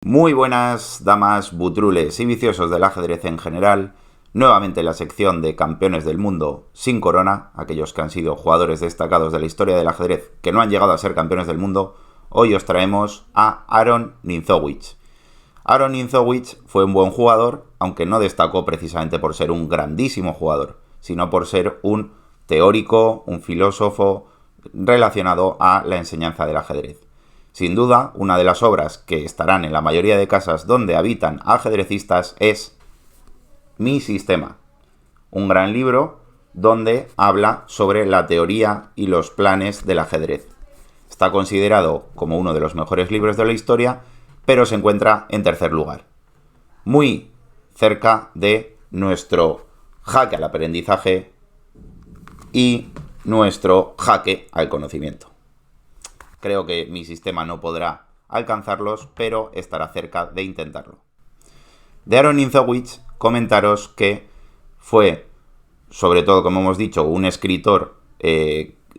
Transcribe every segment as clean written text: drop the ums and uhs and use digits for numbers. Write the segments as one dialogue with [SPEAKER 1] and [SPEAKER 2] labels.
[SPEAKER 1] Muy buenas, damas, butrules y viciosos del ajedrez en general. Nuevamente la sección de campeones del mundo sin corona, aquellos que han sido jugadores destacados de la historia del ajedrez que no han llegado a ser campeones del mundo. Hoy os traemos a Aaron Nimzowitsch. Aaron Nimzowitsch fue un buen jugador, aunque no destacó precisamente por ser un grandísimo jugador, sino por ser un teórico, un filósofo relacionado a la enseñanza del ajedrez. Sin duda, una de las obras que estarán en la mayoría de casas donde habitan ajedrecistas es Mi Sistema, un gran libro donde habla sobre la teoría y los planes del ajedrez. Está considerado como uno de los mejores libros de la historia, pero se encuentra en tercer lugar, muy cerca de nuestro jaque al aprendizaje y nuestro jaque al conocimiento. Creo que Mi Sistema no podrá alcanzarlos, pero estará cerca de intentarlo. De Aaron Nimzowitsch, comentaros que fue, sobre todo, como hemos dicho, un escritor,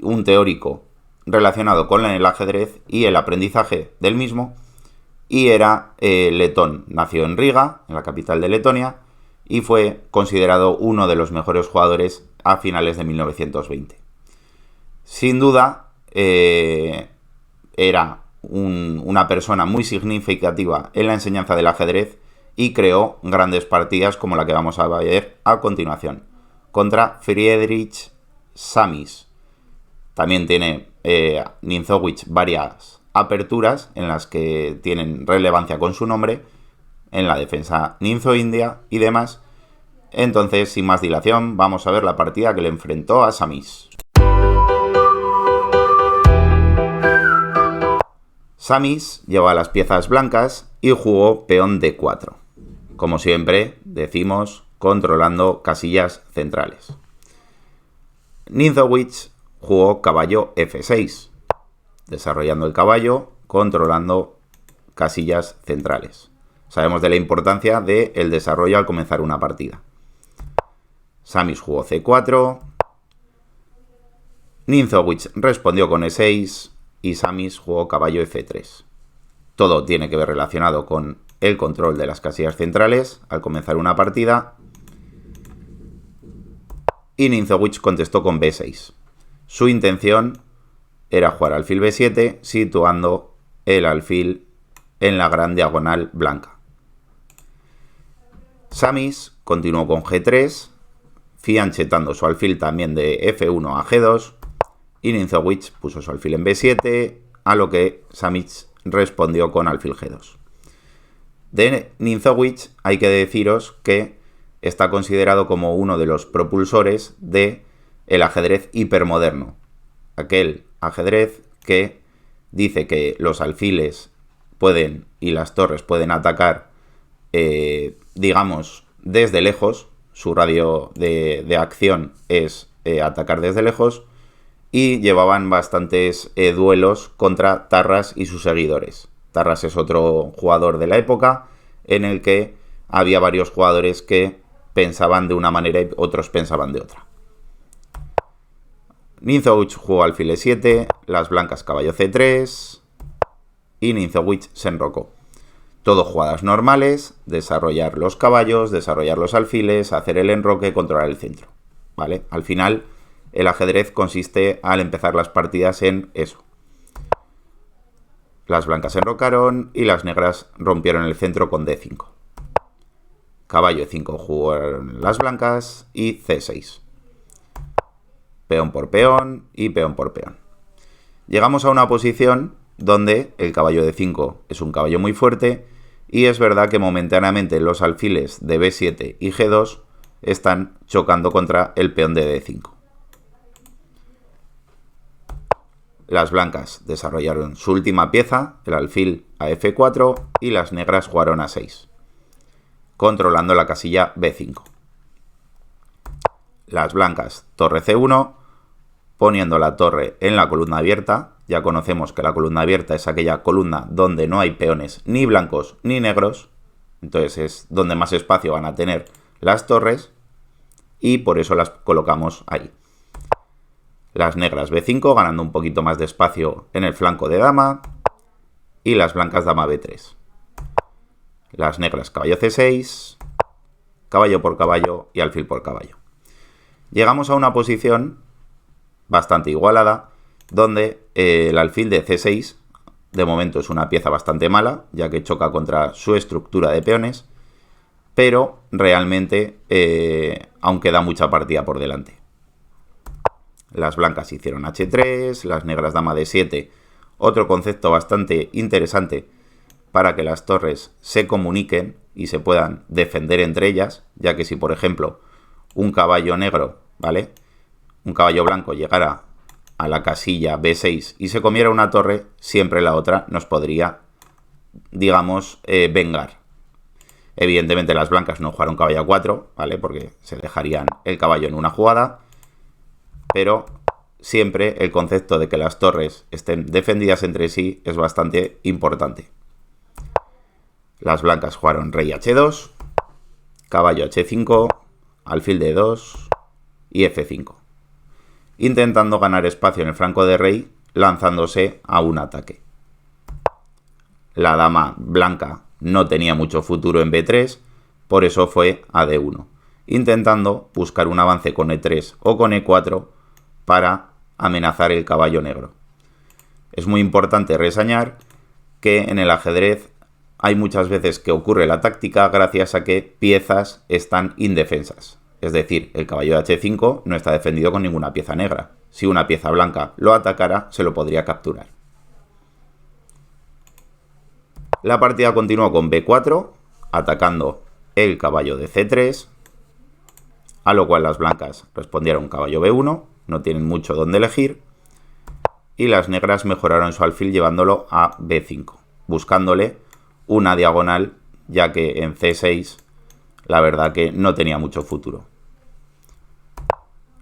[SPEAKER 1] un teórico relacionado con el ajedrez y el aprendizaje del mismo, y era letón. Nació en Riga, en la capital de Letonia, y fue considerado uno de los mejores jugadores a finales de 1920. Sin duda, era una persona muy significativa en la enseñanza del ajedrez y creó grandes partidas como la que vamos a ver a continuación, contra Friedrich Samis. También tiene Nimzowitsch varias aperturas en las que tienen relevancia con su nombre, en la defensa Nimzo-India y demás. Entonces, sin más dilación, vamos a ver la partida que le enfrentó a Samis. Samis lleva las piezas blancas y jugó peón D4. Como siempre, decimos, controlando casillas centrales. Nimzowitsch jugó caballo F6, desarrollando el caballo, controlando casillas centrales. Sabemos de la importancia del desarrollo al comenzar una partida. Samis jugó C4. Nimzowitsch respondió con E6. Y Samis jugó caballo F3. Todo tiene que ver relacionado con el control de las casillas centrales al comenzar una partida. Y Nimzowitsch contestó con B6. Su intención era jugar alfil B7, situando el alfil en la gran diagonal blanca. Samis continuó con G3, fianchetando su alfil también de F1 a G2. Y Nimzowitsch puso su alfil en B7, a lo que Samis respondió con alfil G2. De Nimzowitsch hay que deciros que está considerado como uno de los propulsores del ajedrez hipermoderno. Aquel ajedrez que dice que los alfiles pueden y las torres pueden atacar, digamos, desde lejos. Su radio de acción es atacar desde lejos. Y llevaban bastantes duelos contra Tarras y sus seguidores. Tarras es otro jugador de la época en el que había varios jugadores que pensaban de una manera y otros pensaban de otra. Nimzowitsch jugó alfil E7, las blancas caballo C3 y Nimzowitsch se enrocó. Todo jugadas normales, desarrollar los caballos, desarrollar los alfiles, hacer el enroque, controlar el centro. ¿Vale? Al final, el ajedrez consiste al empezar las partidas en eso. Las blancas se enrocaron y las negras rompieron el centro con D5. Caballo E5 jugaron las blancas y C6. Peón por peón y peón por peón. Llegamos a una posición donde el caballo D5 es un caballo muy fuerte y es verdad que momentáneamente los alfiles de B7 y G2 están chocando contra el peón de D5. Las blancas desarrollaron su última pieza, el alfil a F4, y las negras jugaron a 6, controlando la casilla B5. Las blancas torre C1, poniendo la torre en la columna abierta. Ya conocemos que la columna abierta es aquella columna donde no hay peones ni blancos ni negros, entonces es donde más espacio van a tener las torres y por eso las colocamos ahí. Las negras B5 ganando un poquito más de espacio en el flanco de dama y las blancas dama B3. Las negras caballo C6, caballo por caballo y alfil por caballo. Llegamos a una posición bastante igualada, donde el alfil de C6 de momento es una pieza bastante mala, ya que choca contra su estructura de peones, pero realmente aún queda mucha partida por delante. Las blancas hicieron H3, las negras dama D7, otro concepto bastante interesante para que las torres se comuniquen y se puedan defender entre ellas, ya que si por ejemplo un caballo negro, ¿vale?, un caballo blanco llegara a la casilla B6 y se comiera una torre, siempre la otra nos podría, digamos, vengar. Evidentemente las blancas no jugaron caballo A4, ¿vale?, porque se dejarían el caballo en una jugada, pero siempre el concepto de que las torres estén defendidas entre sí es bastante importante. Las blancas jugaron rey H2, caballo H5, alfil D2 y F5, intentando ganar espacio en el flanco de rey lanzándose a un ataque. La dama blanca no tenía mucho futuro en B3, por eso fue a D1, intentando buscar un avance con E3 o con E4 para amenazar el caballo negro. Es muy importante reseñar que en el ajedrez hay muchas veces que ocurre la táctica gracias a que piezas están indefensas. Es decir, el caballo de H5 no está defendido con ninguna pieza negra. Si una pieza blanca lo atacara, se lo podría capturar. La partida continuó con B4, atacando el caballo de C3, a lo cual las blancas respondieron caballo B1, no tienen mucho donde elegir, y las negras mejoraron su alfil llevándolo a B5, buscándole una diagonal, ya que en C6 la verdad que no tenía mucho futuro.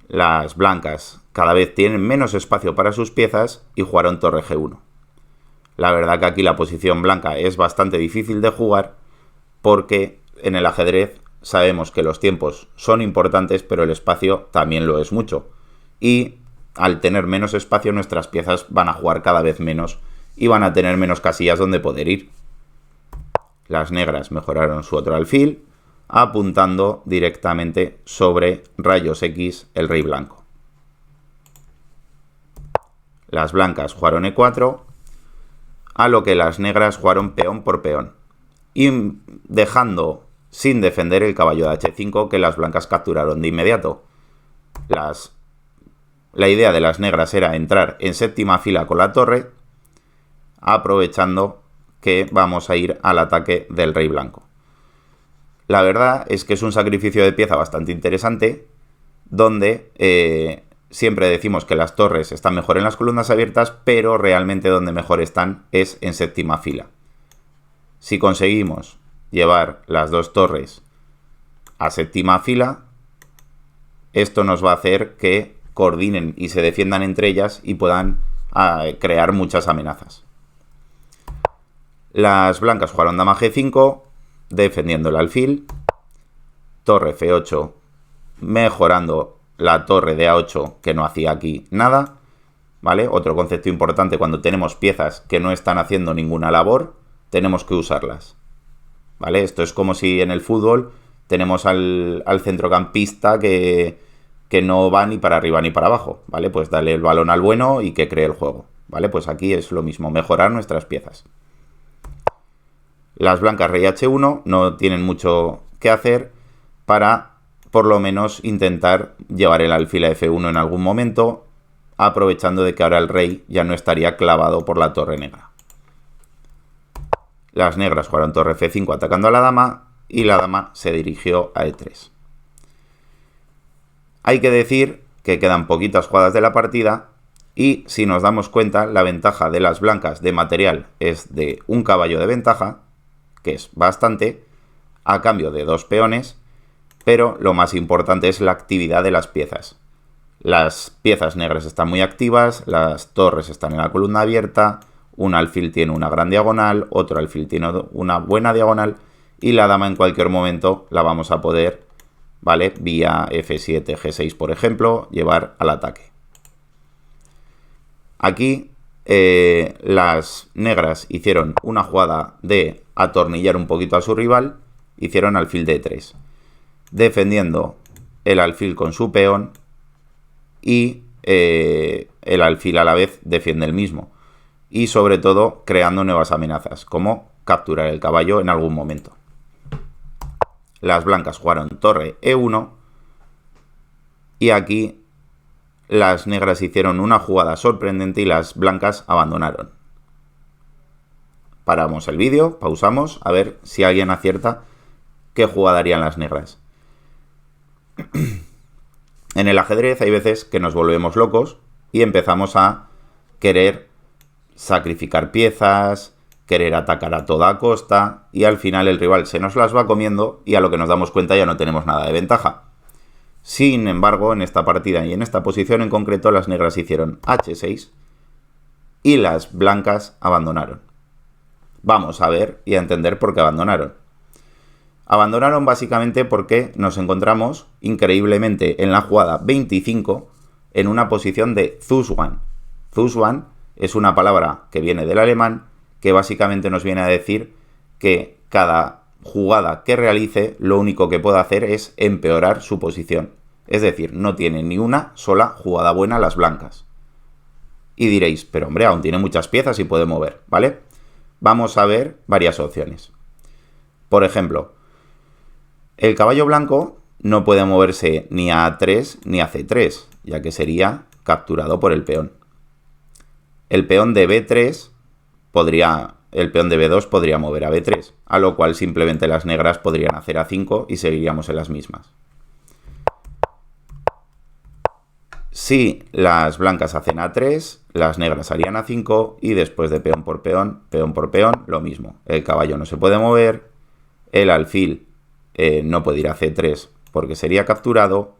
[SPEAKER 1] Las blancas cada vez tienen menos espacio para sus piezas y jugaron torre G1. La verdad que aquí la posición blanca es bastante difícil de jugar porque en el ajedrez sabemos que los tiempos son importantes, pero el espacio también lo es mucho. Y al tener menos espacio nuestras piezas van a jugar cada vez menos y van a tener menos casillas donde poder ir. Las negras mejoraron su otro alfil, apuntando directamente sobre rayos X el rey blanco. Las blancas jugaron E4, a lo que las negras jugaron peón por peón, y dejando sin defender el caballo de H5 que las blancas capturaron de inmediato. La idea de las negras era entrar en séptima fila con la torre, aprovechando que vamos a ir al ataque del rey blanco. La verdad es que es un sacrificio de pieza bastante interesante, donde siempre decimos que las torres están mejor en las columnas abiertas, pero realmente donde mejor están es en séptima fila. Si conseguimos llevar las dos torres a séptima fila, esto nos va a hacer que coordinen y se defiendan entre ellas y puedan crear muchas amenazas. Las blancas jugaron dama G5, defendiendo el alfil, torre F8, mejorando la torre de A8, que no hacía aquí nada, ¿vale? Otro concepto importante: cuando tenemos piezas que no están haciendo ninguna labor, tenemos que usarlas, ¿vale? Esto es como si en el fútbol tenemos al centrocampista que no va ni para arriba ni para abajo, ¿vale? Pues dale el balón al bueno y que cree el juego, ¿vale? Pues aquí es lo mismo, mejorar nuestras piezas. Las blancas rey H1 no tienen mucho que hacer para, por lo menos, intentar llevar el alfil a F1 en algún momento, aprovechando de que ahora el rey ya no estaría clavado por la torre negra. Las negras jugaron torre F5 atacando a la dama y la dama se dirigió a E3. Hay que decir que quedan poquitas jugadas de la partida y, si nos damos cuenta, la ventaja de las blancas de material es de un caballo de ventaja, que es bastante, a cambio de dos peones, pero lo más importante es la actividad de las piezas. Las piezas negras están muy activas, las torres están en la columna abierta, un alfil tiene una gran diagonal, otro alfil tiene una buena diagonal y la dama en cualquier momento la vamos a poder, ¿vale?, vía F7, G6 por ejemplo, llevar al ataque. Aquí las negras hicieron una jugada de atornillar un poquito a su rival, hicieron alfil D3, defendiendo el alfil con su peón y el alfil a la vez defiende el mismo. Y sobre todo creando nuevas amenazas, como capturar el caballo en algún momento. Las blancas jugaron torre E1 y aquí las negras hicieron una jugada sorprendente y las blancas abandonaron. Paramos el vídeo, pausamos, a ver si alguien acierta qué jugada harían las negras. En el ajedrez hay veces que nos volvemos locos y empezamos a querer sacrificar piezas, querer atacar a toda costa y al final el rival se nos las va comiendo y a lo que nos damos cuenta ya no tenemos nada de ventaja. Sin embargo, en esta partida y en esta posición en concreto, las negras hicieron H6 y las blancas abandonaron. Vamos a ver y a entender por qué abandonaron. Abandonaron básicamente porque nos encontramos increíblemente en la jugada 25 en una posición de Zuswan. Zuswan es una palabra que viene del alemán que básicamente nos viene a decir que cada jugada que realice lo único que puede hacer es empeorar su posición. Es decir, no tiene ni una sola jugada buena las blancas. Y diréis, pero hombre, aún tiene muchas piezas y puede mover, ¿vale? Vamos a ver varias opciones. Por ejemplo, el caballo blanco no puede moverse ni a A3 ni a C3, ya que sería capturado por el peón. El peón de B3 el peón de B2 podría mover a B3, a lo cual simplemente las negras podrían hacer A5 y seguiríamos en las mismas. Si las blancas hacen A3, las negras harían A5 y después de peón por peón, lo mismo. El caballo no se puede mover, el alfil no puede ir a C3 porque sería capturado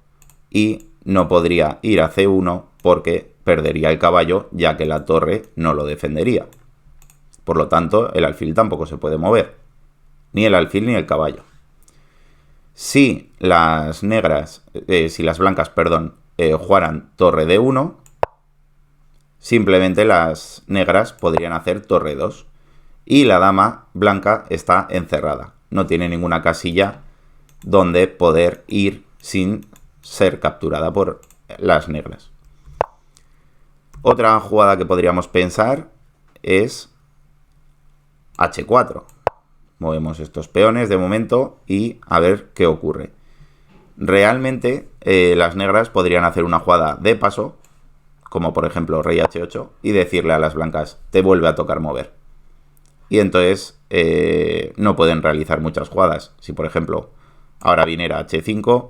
[SPEAKER 1] y no podría ir a C1 porque perdería el caballo ya que la torre no lo defendería. Por lo tanto, el alfil tampoco se puede mover, ni el alfil ni el caballo. Si las blancas, jugaran torre D1, simplemente las negras podrían hacer torre 2 y la dama blanca está encerrada. No tiene ninguna casilla donde poder ir sin ser capturada por las negras. Otra jugada que podríamos pensar es H4. Movemos estos peones de momento y a ver qué ocurre. Realmente las negras podrían hacer una jugada de paso, como por ejemplo rey H8, y decirle a las blancas, te vuelve a tocar mover. Y entonces no pueden realizar muchas jugadas. Si por ejemplo ahora viniera H5,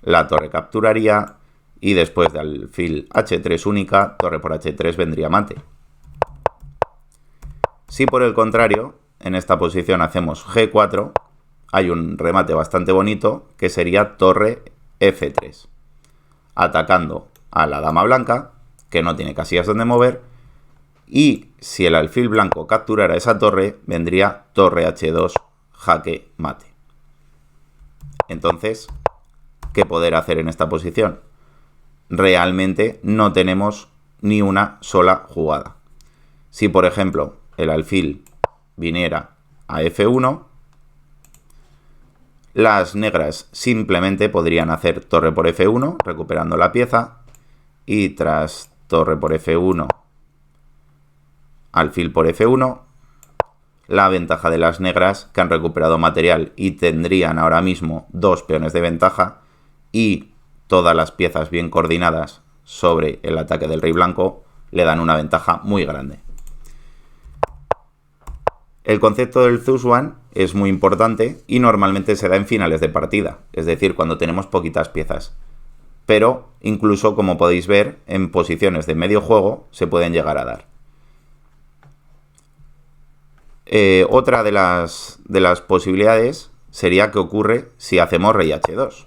[SPEAKER 1] la torre capturaría y después de alfil H3 única, torre por H3 vendría mate. Si por el contrario, en esta posición hacemos G4, hay un remate bastante bonito que sería torre F3, atacando a la dama blanca, que no tiene casillas donde mover, y si el alfil blanco capturara esa torre, vendría torre H2, jaque mate. Entonces, ¿qué poder hacer en esta posición? Realmente no tenemos ni una sola jugada. Si por ejemplo el alfil viniera a F1, las negras simplemente podrían hacer torre por F1, recuperando la pieza, y tras torre por F1, alfil por F1, la ventaja de las negras, que han recuperado material y tendrían ahora mismo 2 peones de ventaja, y todas las piezas bien coordinadas sobre el ataque del rey blanco, le dan una ventaja muy grande. El concepto del Zuswan es muy importante y normalmente se da en finales de partida, es decir, cuando tenemos poquitas piezas. Pero incluso, como podéis ver, en posiciones de medio juego se pueden llegar a dar. Otra de las posibilidades sería que ocurre si hacemos rey H2.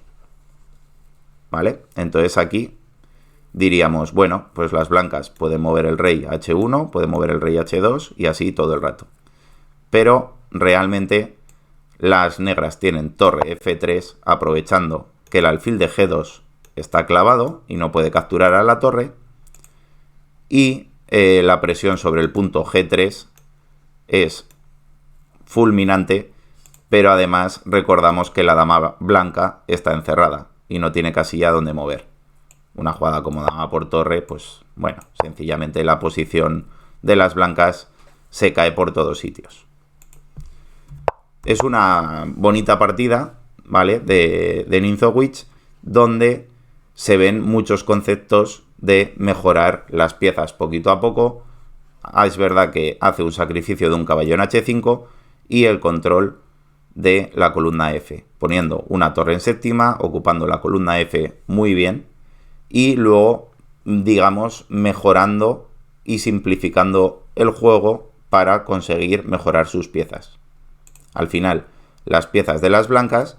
[SPEAKER 1] ¿Vale? Entonces aquí diríamos, bueno, pues las blancas pueden mover el rey H1, pueden mover el rey H2 y así todo el rato. Pero realmente las negras tienen torre F3 aprovechando que el alfil de G2 está clavado y no puede capturar a la torre, y la presión sobre el punto G3 es fulminante, pero además recordamos que la dama blanca está encerrada y no tiene casilla donde mover. Una jugada como dama por torre, pues bueno, sencillamente la posición de las blancas se cae por todos sitios. Es una bonita partida, ¿vale? De Ninzowitsch, donde se ven muchos conceptos de mejorar las piezas poquito a poco. Es verdad que hace un sacrificio de un caballo en H5 y el control de la columna F, poniendo una torre en séptima, ocupando la columna F muy bien y luego, digamos, mejorando y simplificando el juego para conseguir mejorar sus piezas. Al final, las piezas de las blancas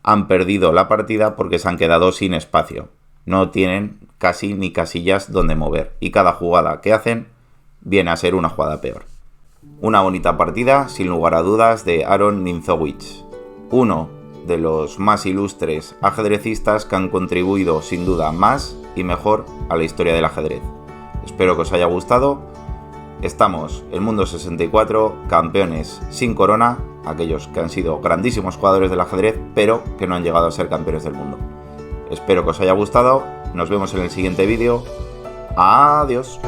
[SPEAKER 1] han perdido la partida porque se han quedado sin espacio. No tienen casi ni casillas donde mover y cada jugada que hacen viene a ser una jugada peor. Una bonita partida, sin lugar a dudas, de Aaron Ninzowitsch, uno de los más ilustres ajedrecistas que han contribuido sin duda más y mejor a la historia del ajedrez. Espero que os haya gustado. Estamos en Mundo 64, campeones sin corona, aquellos que han sido grandísimos jugadores del ajedrez, pero que no han llegado a ser campeones del mundo. Espero que os haya gustado, nos vemos en el siguiente vídeo. Adiós.